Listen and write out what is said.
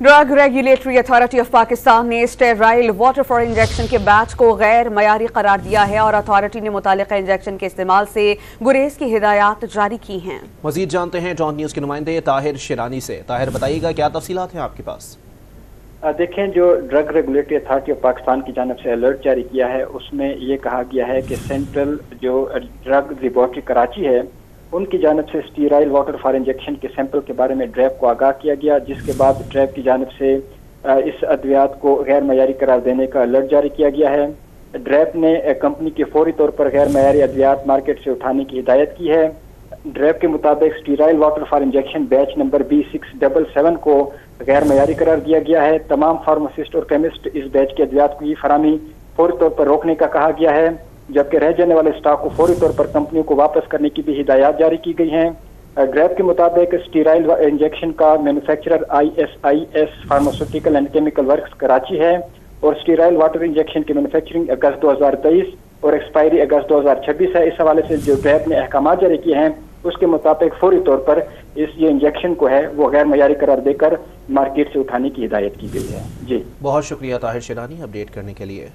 Drug regulatory authority of Pakistan ने sterile water for injection के batch को गैर मयारी करार दिया है और अथॉरिटी ने मुतालिका इंजेक्शन के इस्तेमाल से गुरेज की हिदायत जारी की हैं। मजीद जानते हैं डॉन न्यूज़ के नुमाइंदे ताहिर शिरानी से। ताहिर, बताइएगा क्या तफसीलात हैं आपके पास? देखें, जो drug regulatory authority of Pakistan की जानिब से अलर्ट जारी किया है उसमें ये कहा गया है कि सेंट्रल जो ड्रग लेबॉर्ट्री कराची है उनकी जानिब से स्टीराइल वाटर फॉर इंजेक्शन के सैंपल के बारे में ड्रैब को आगाह किया गया, जिसके बाद ड्रैब की जानिब से इस अद्वियात को गैर मयारी करार देने का अलर्ट जारी किया गया है। ड्रैब ने कंपनी के फौरी तौर पर गैर मयारी अद्वियात मार्केट से उठाने की हिदायत की है। ड्रैब के मुताबिक sterile water for injection batch number B677 को गैर मयारी करार दिया गया है। तमाम फार्मासिस्ट और केमिस्ट इस बैच के अद्वियात की फरामी फौरी तौर पर रोकने का कहा गया है, जबकि रह जाने वाले स्टॉक को फौरी तौर पर कंपनियों को वापस करने की भी हिदायत जारी की गई हैं। ड्रैब के मुताबिक स्टीराइल इंजेक्शन का manufacturer ISIS pharmaceutical and chemical works Karachi है और स्टीराइल वाटर इंजेक्शन की मैन्युफैक्चरिंग अगस्त 2023 और एक्सपायरी अगस्त 2026 है। इस हवाले से जो ड्रैब ने अहकाम जारी किए हैं उसके मुताबिक फौरी तौर पर ये इंजेक्शन को है वो गैर मयारी करार देकर मार्केट से उठाने की हिदायत की गई है। जी, बहुत शुक्रिया ताहिर शिरानी अपडेट करने के लिए।